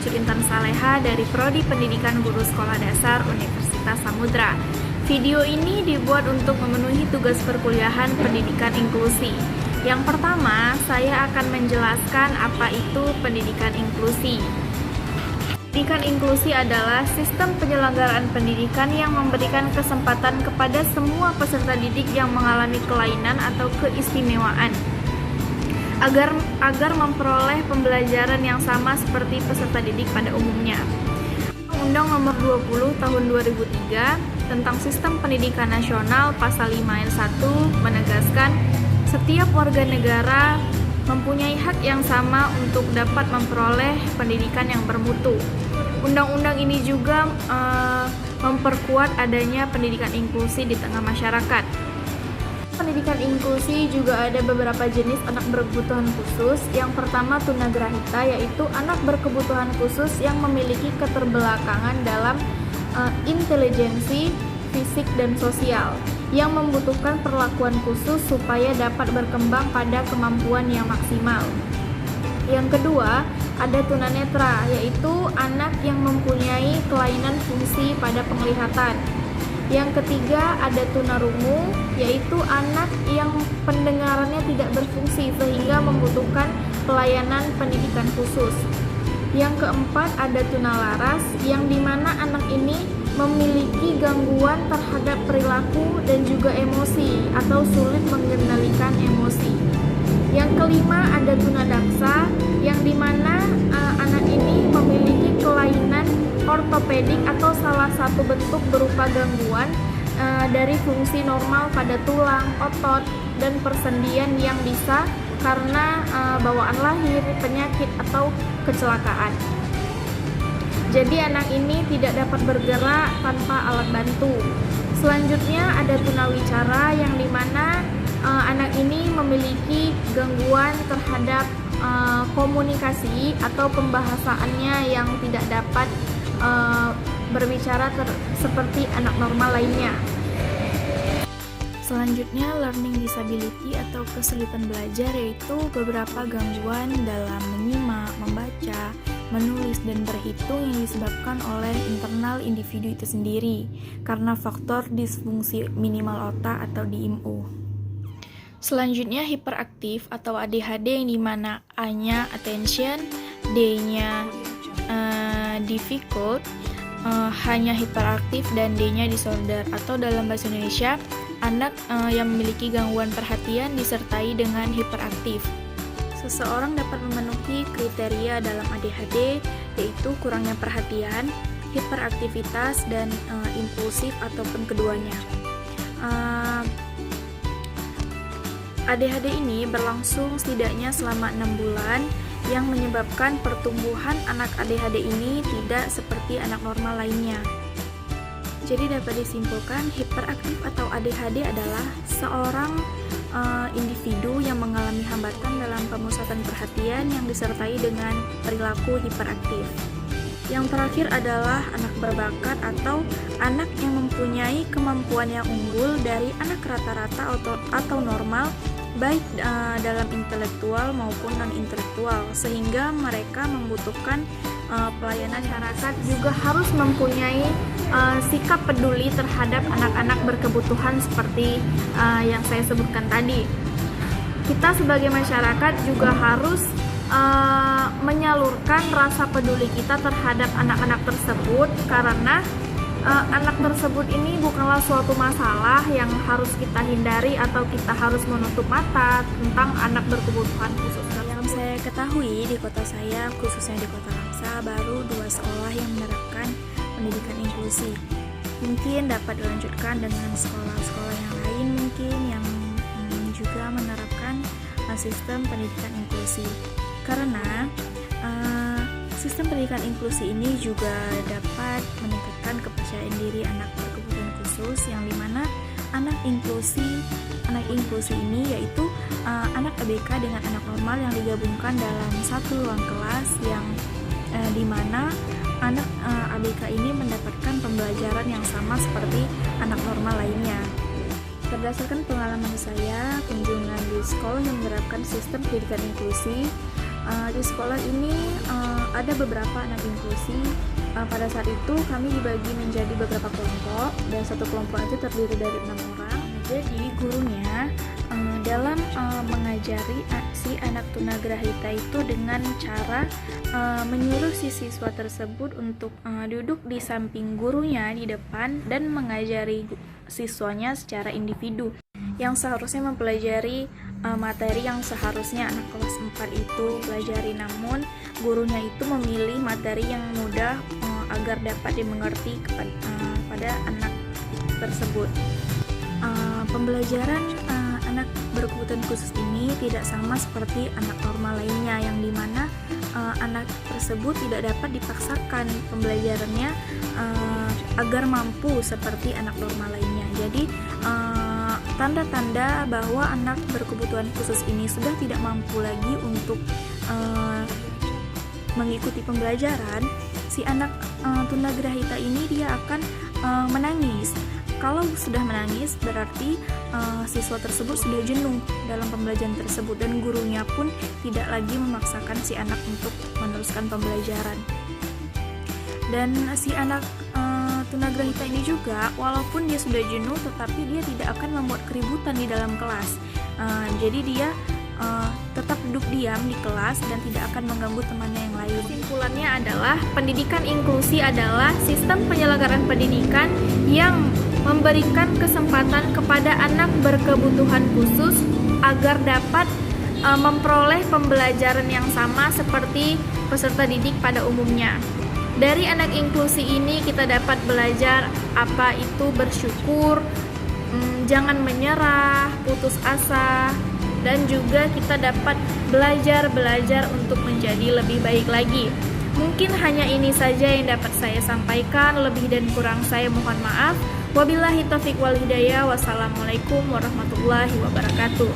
Cucu Intan Saleha dari Prodi Pendidikan Guru Sekolah Dasar Universitas Samudra. Video ini dibuat untuk memenuhi tugas perkuliahan pendidikan inklusi. Yang pertama, saya akan menjelaskan apa itu pendidikan inklusi. Pendidikan inklusi adalah sistem penyelenggaraan pendidikan yang memberikan kesempatan kepada semua peserta didik yang mengalami kelainan atau keistimewaan agar memperoleh pembelajaran yang sama seperti peserta didik pada umumnya. Undang-Undang Nomor 20 Tahun 2003 tentang Sistem Pendidikan Nasional Pasal 5 ayat 1 menegaskan setiap warga negara mempunyai hak yang sama untuk dapat memperoleh pendidikan yang bermutu. Undang-undang ini juga memperkuat adanya pendidikan inklusi di tengah masyarakat. Pendidikan inklusi juga ada beberapa jenis anak berkebutuhan khusus. Yang pertama tunagrahita, yaitu anak berkebutuhan khusus yang memiliki keterbelakangan dalam intelijensi, fisik, dan sosial, yang membutuhkan perlakuan khusus supaya dapat berkembang pada kemampuan yang maksimal. Yang kedua, ada tunanetra, yaitu anak yang mempunyai kelainan fungsi pada penglihatan. Yang ketiga, ada tunarungu, yaitu anak yang pendengarannya tidak berfungsi sehingga membutuhkan pelayanan pendidikan khusus. Yang keempat, ada tunalaras, yang dimana anak ini memiliki gangguan terhadap perilaku dan juga emosi atau sulit mengendalikan emosi. Yang kelima, ada tunadaksa, yang dimana anak ini memiliki kelainan ortopedik atau salah satu bentuk berupa gangguan dari fungsi normal pada tulang, otot, dan persendian yang bisa karena bawaan lahir, penyakit, atau kecelakaan. Jadi anak ini tidak dapat bergerak tanpa alat bantu. Selanjutnya ada tunawicara, yang dimana anak ini memiliki gangguan terhadap komunikasi atau pembahasaannya yang tidak dapat berbicara seperti anak normal lainnya. Selanjutnya, learning disability atau kesulitan belajar, yaitu beberapa gangguan dalam menyimak, membaca, menulis, dan berhitung yang disebabkan oleh internal individu itu sendiri karena faktor disfungsi minimal otak atau DIMO. Selanjutnya, hiperaktif atau ADHD, yang dimana A-nya attention, D-nya difficult, H-nya hiperaktif, dan D-nya disorder, atau dalam bahasa Indonesia anak yang memiliki gangguan perhatian disertai dengan hiperaktif. Seseorang dapat memenuhi kriteria dalam ADHD, yaitu kurangnya perhatian, hiperaktivitas, dan impulsif ataupun keduanya. ADHD ini berlangsung setidaknya selama 6 bulan, yang menyebabkan pertumbuhan anak ADHD ini tidak seperti anak normal lainnya. Jadi dapat disimpulkan, hiperaktif atau ADHD adalah seorang individu yang mengalami hambatan dalam pemusatan perhatian yang disertai dengan perilaku hiperaktif. Yang terakhir adalah anak berbakat atau anak yang mempunyai kemampuan yang unggul dari anak rata-rata atau normal, baik dalam intelektual maupun non-intelektual, sehingga mereka membutuhkan pelayanan. Masyarakat juga harus mempunyai sikap peduli terhadap anak-anak berkebutuhan seperti yang saya sebutkan tadi. Kita sebagai masyarakat juga harus menyalurkan rasa peduli kita terhadap anak-anak tersebut, karena anak tersebut ini bukanlah suatu masalah yang harus kita hindari atau kita harus menutup mata tentang anak berkebutuhan khusus. Yang saya ketahui di kota saya, khususnya di Kota Langsa, baru 2 sekolah yang menerapkan pendidikan inklusi. Mungkin dapat dilanjutkan dengan sekolah-sekolah yang lain mungkin yang juga menerapkan sistem pendidikan inklusi. Karena sistem pendidikan inklusi ini juga dapat meningkatkan kepercayaan diri anak berkebutuhan khusus, yang dimana anak inklusi ini yaitu anak ABK dengan anak normal yang digabungkan dalam satu ruang kelas, yang dimana anak ABK ini mendapatkan pembelajaran yang sama seperti anak normal lainnya. Berdasarkan pengalaman saya, kunjungan di sekolah yang menerapkan sistem pendidikan inklusi, Di sekolah ini ada beberapa anak inklusi. Pada saat itu kami dibagi menjadi beberapa kelompok, dan satu kelompok itu terdiri dari 6 orang. Jadi gurunya dalam mengajari si anak tunagrahita itu dengan cara menyuruh si siswa tersebut untuk duduk di samping gurunya di depan dan mengajari siswanya secara individu, yang seharusnya mempelajari materi yang seharusnya anak kelas 4 itu pelajari, namun gurunya itu memilih materi yang mudah agar dapat dimengerti pada anak tersebut. Pembelajaran anak berkebutuhan khusus ini tidak sama seperti anak normal lainnya, yang dimana anak tersebut tidak dapat dipaksakan pembelajarannya agar mampu seperti anak normal lainnya. Jadi tanda-tanda bahwa anak berkebutuhan khusus ini sudah tidak mampu lagi untuk mengikuti pembelajaran, si anak tunagrahita ini dia akan menangis. Kalau sudah menangis berarti siswa tersebut sudah jenuh dalam pembelajaran tersebut, dan gurunya pun tidak lagi memaksakan si anak untuk meneruskan pembelajaran. Dan si anak tunagrahita ini juga, walaupun dia sudah jenuh, tetapi dia tidak akan membuat keributan di dalam kelas. Jadi dia tetap duduk diam di kelas dan tidak akan mengganggu temannya yang lain. Kesimpulannya adalah pendidikan inklusi adalah sistem penyelenggaraan pendidikan yang memberikan kesempatan kepada anak berkebutuhan khusus agar dapat memperoleh pembelajaran yang sama seperti peserta didik pada umumnya. Dari anak inklusi ini kita dapat belajar apa itu bersyukur, jangan menyerah, putus asa, dan juga kita dapat belajar untuk menjadi lebih baik lagi. Mungkin hanya ini saja yang dapat saya sampaikan, lebih dan kurang saya mohon maaf. Wabillahi taufiq wal hidayah. Wassalamualaikum warahmatullahi wabarakatuh.